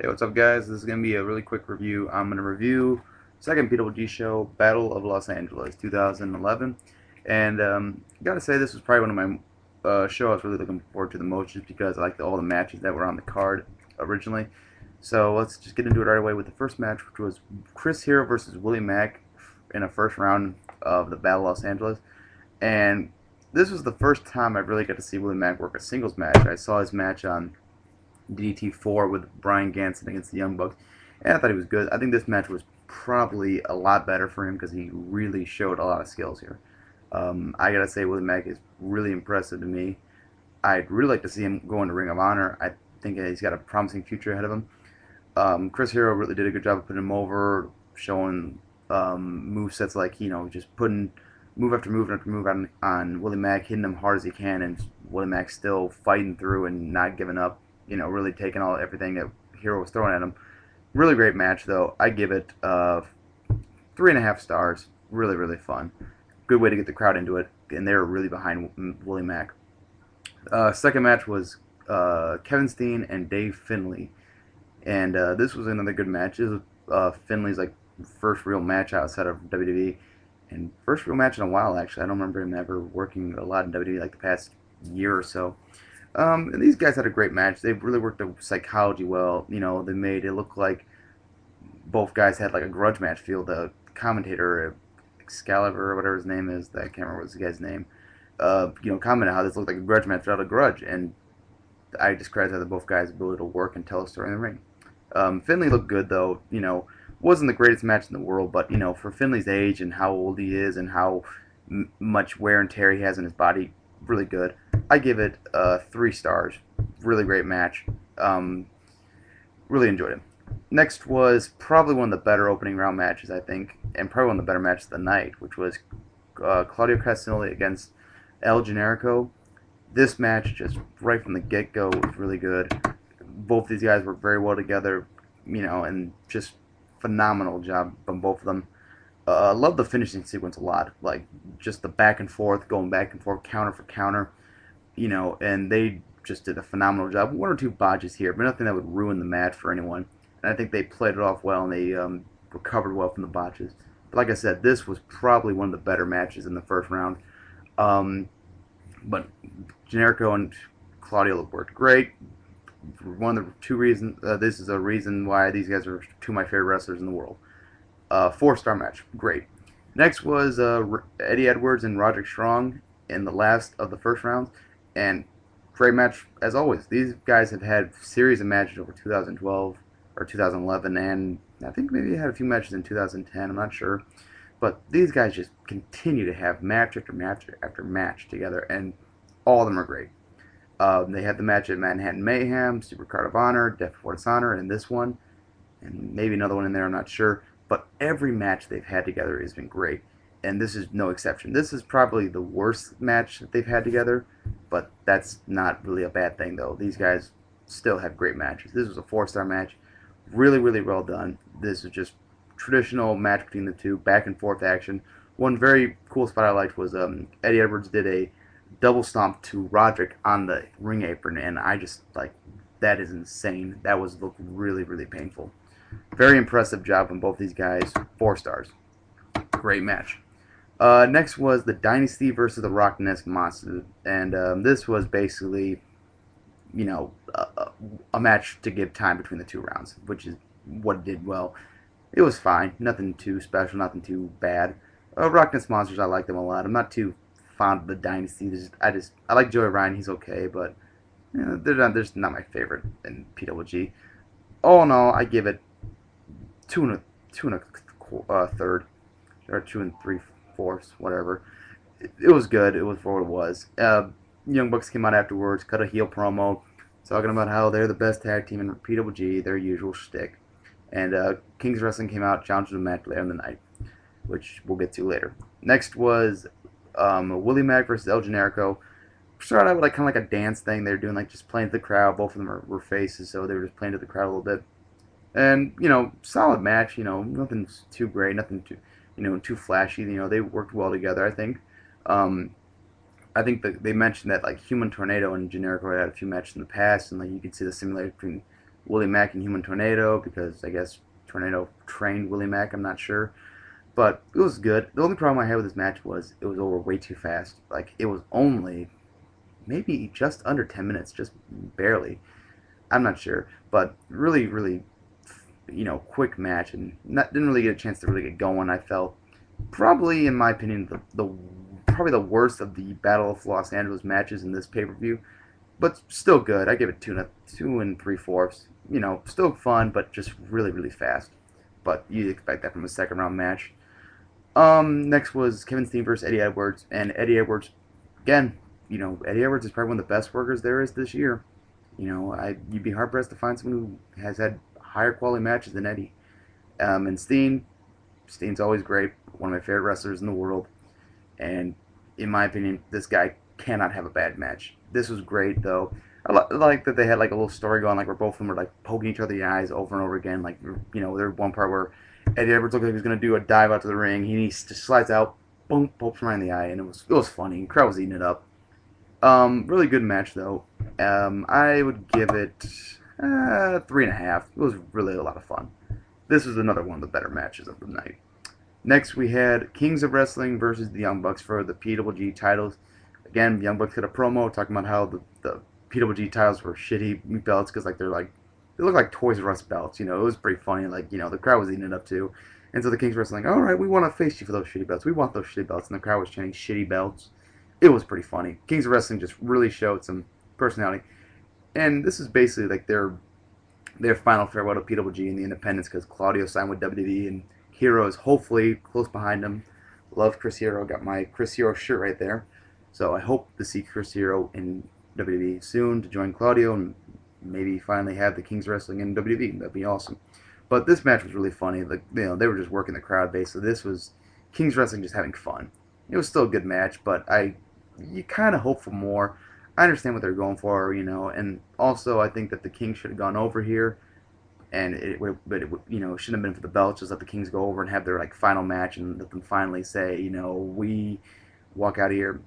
Hey, what's up, guys? This is going to be a really quick review. I'm going to review second PWG show, Battle of Los Angeles, 2011. And gotta say, this was probably one of my show I was really looking forward to the most, just because I liked all the matches that were on the card originally. So let's just get into it right away with the first match, which was Chris Hero versus Willie Mack in a first round of the Battle of Los Angeles. And this was the first time I really got to see Willie Mack work a singles match. I saw his match on DDT4 with Brian Ganson against the Young Bucks, and I thought he was good. I think this match was probably a lot better for him because he really showed a lot of skills here. I gotta say, Willie Mack is really impressive to me. I'd really like to see him go into Ring of Honor. I think he's got a promising future ahead of him. Chris Hero really did a good job of putting him over, showing move sets like, just putting move after move after move on Willie Mack, hitting him hard as he can, and Willie Mack still fighting through and not giving up. Really taking everything that Hero was throwing at him. Really great match, though. I give it 3.5 stars. Really, really fun. Good way to get the crowd into it, and they were really behind Willie Mack. Second match was Kevin Steen and Dave Finlay, and this was another good match. This was Finlay's first real match outside of WWE, and first real match in a while, actually. I don't remember him ever working a lot in WWE like the past year or so. And these guys had a great match. They really worked the psychology well. They made it look like both guys had like a grudge match feel. The commentator, Excalibur, or whatever his name is, I can't remember what's the guy's name, commented how this looked like a grudge match without a grudge. And I just credit that both guys' ability to work and tell a story in the ring. Finlay looked good, though. Wasn't the greatest match in the world, but, for Finlay's age and how old he is and how much wear and tear he has in his body, really good. I give it 3 stars. Really great match. Really enjoyed it. Next was probably one of the better opening round matches, I think, and probably one of the better matches of the night, which was Claudio Castagnoli against El Generico. This match, just right from the get-go, was really good. Both these guys worked very well together, and just phenomenal job from both of them. I love the finishing sequence a lot, like just the back and forth, going back and forth, counter for counter, and they just did a phenomenal job. One or two botches here, but nothing that would ruin the match for anyone. And I think they played it off well, and they recovered well from the botches. But like I said, this was probably one of the better matches in the first round. But Generico and Claudio worked great. One of the two reasons, this is a reason why these guys are two of my favorite wrestlers in the world. 4-star match, great. Next was Eddie Edwards and Roderick Strong in the last of the first rounds, and great match as always. These guys have had series of matches over 2012 or 2011, and I think maybe they had a few matches in 2010. I'm not sure, but these guys just continue to have match after match after match together, and all of them are great. They had the match at Manhattan Mayhem, Super Card of Honor, Death Before Dishonor, and this one, and maybe another one in there. I'm not sure. But every match they've had together has been great, and this is no exception. This is probably the worst match that they've had together, but that's not really a bad thing, though. These guys still have great matches. This was a 4-star match. Really, really well done. This is just traditional match between the two, back and forth action. One very cool spot I liked was Eddie Edwards did a double stomp to Roderick on the ring apron, and I just, that is insane. That looked really, really painful. Very impressive job from both these guys. 4 stars. Great match. Next was the Dynasty versus the RockNES Monsters, and this was basically, a match to give time between the 2 rounds, which is what it did well. It was fine. Nothing too special. Nothing too bad. RockNES Monsters, I like them a lot. I'm not too fond of the Dynasty. I like Joey Ryan. He's okay, but they're just not my favorite in PWG. All in all, I give it 2 1/3, or 2 3/4, whatever. It was good. It was for what it was. Young Bucks came out afterwards, cut a heel promo, talking about how they're the best tag team in PWG, their usual shtick. And King's Wrestling came out, challenged the match later in the night, which we'll get to later. Next was Willie Mack versus El Generico. Started out with kind of like a dance thing. They were doing just playing to the crowd. Both of them were faces, so they were just playing to the crowd a little bit. And, solid match, nothing too great, nothing too, too flashy. They worked well together, I think. I think that they mentioned that, Human Tornado and Generico had a few matches in the past, and, you could see the similarity between Willie Mack and Human Tornado, because I guess Tornado trained Willie Mack, I'm not sure. But it was good. The only problem I had with this match was it was over way too fast. Like, it was only maybe just under 10 minutes, just barely. I'm not sure. But really, really, quick match, and didn't really get a chance to really get going, I felt. Probably, in my opinion, probably the worst of the Battle of Los Angeles matches in this pay-per-view, but still good. I give it 2 and 3/4. Still fun, but just really, really fast. But you'd expect that from a second round match. Next was Kevin Steen versus Eddie Edwards, and Eddie Edwards, again, Eddie Edwards is probably one of the best workers there is this year. You'd be hard pressed to find someone who has had higher quality matches than Eddie. And Steen's always great, one of my favorite wrestlers in the world, and in my opinion, this guy cannot have a bad match. This was great though. I like that they had like a little story going, like where both of them were like poking each other in the eyes over and over again. Like there was one part where Eddie Edwards looked like he was gonna do a dive out to the ring. He just slides out, boom, pokes him right in the eye, and it was funny. The crowd was eating it up. Really good match though. I would give it 3.5. It was really a lot of fun. This was another one of the better matches of the night. Next, we had Kings of Wrestling versus the Young Bucks for the PWG titles. Again, the Young Bucks had a promo talking about how the PWG titles were shitty belts because they look like Toys R Us belts. It was pretty funny. The crowd was eating it up too. And so the Kings of Wrestling, all right, we want to face you for those shitty belts. We want those shitty belts. And the crowd was chanting shitty belts. It was pretty funny. Kings of Wrestling just really showed some personality. And this is basically like their final farewell to PWG and the independents because Claudio signed with WWE and Hero is hopefully close behind him. Love Chris Hero. Got my Chris Hero shirt right there. So I hope to see Chris Hero in WWE soon to join Claudio and maybe finally have the Kings Wrestling in WWE. That'd be awesome. But this match was really funny. They were just working the crowd basically. This was Kings Wrestling just having fun. It was still a good match, but you kind of hope for more. I understand what they're going for, and also I think that the Kings should have gone over here, and it shouldn't have been for the belts. Just let the Kings go over and have their final match, and let them finally say, we walk out of here,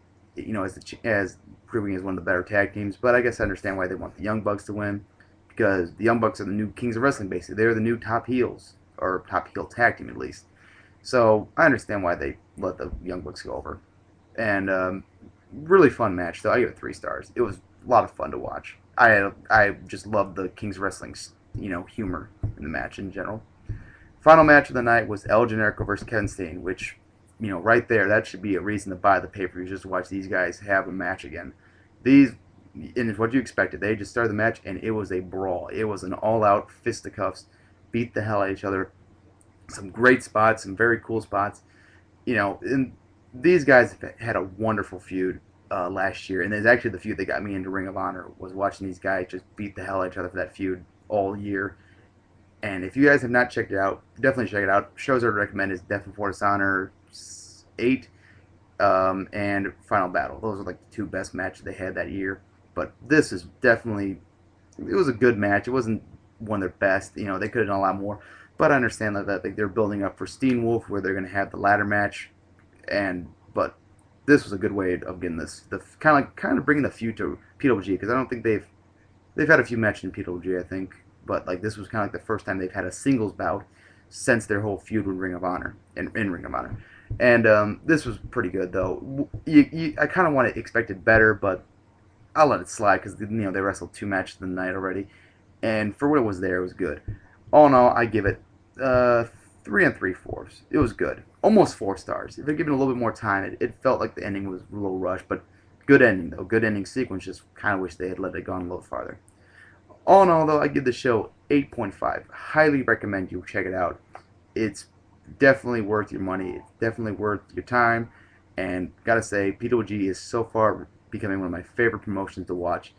as proving as one of the better tag teams. But I guess I understand why they want the Young Bucks to win, because the Young Bucks are the new Kings of Wrestling. Basically, they're the new top heels, or top heel tag team at least. So I understand why they let the Young Bucks go over, and really fun match, though. I give it 3 stars. It was a lot of fun to watch. I just loved the Kings Wrestling's humor in the match in general. Final match of the night was El Generico versus Kevin Steen, which right there, that should be a reason to buy the pay-per-view just to watch these guys have a match again. And it's what you expected. They just started the match and it was a brawl. It was an all-out fisticuffs, beat the hell out of each other. Some great spots, some very cool spots. And these guys had a wonderful feud last year, and it's actually the feud that got me into Ring of Honor, was watching these guys just beat the hell out of each other for that feud all year. And if you guys have not checked it out, definitely check it out. Shows I would recommend is Death Before Dishonor 8 and Final Battle. Those are the 2 best matches they had that year. But this is definitely, it was a good match. It wasn't one of their best. They could have done a lot more. But I understand that they're building up for Steen Wolf, where they're going to have the ladder match. But this was a good way of getting the kind of bringing the feud to PWG, because I don't think they've had a few matches in PWG, I think, but this was kind of the first time they've had a singles bout since their whole feud with Ring of Honor in Ring of Honor, and this was pretty good though. I kind of want to expect it better, but I'll let it slide because they wrestled 2 matches in the night already, and for what it was there, it was good. All in all, I give it 3 3/4. It was good. Almost 4 stars. If they're given a little bit more time, it felt like the ending was a little rushed, but good ending, though. Good ending sequence. Just kind of wish they had let it go a little farther. All in all, though, I give the show 8.5. Highly recommend you check it out. It's definitely worth your money. It's definitely worth your time. And gotta say, PWG is so far becoming one of my favorite promotions to watch.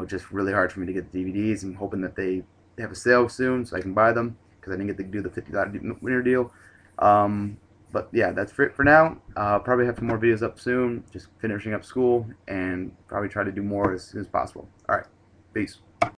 Just really hard for me to get the DVDs. I'm hoping that they have a sale soon so I can buy them, because I didn't get to do the $50 winner deal. But yeah, that's it for now. Probably have some more videos up soon, just finishing up school, and probably try to do more as soon as possible. Alright, peace.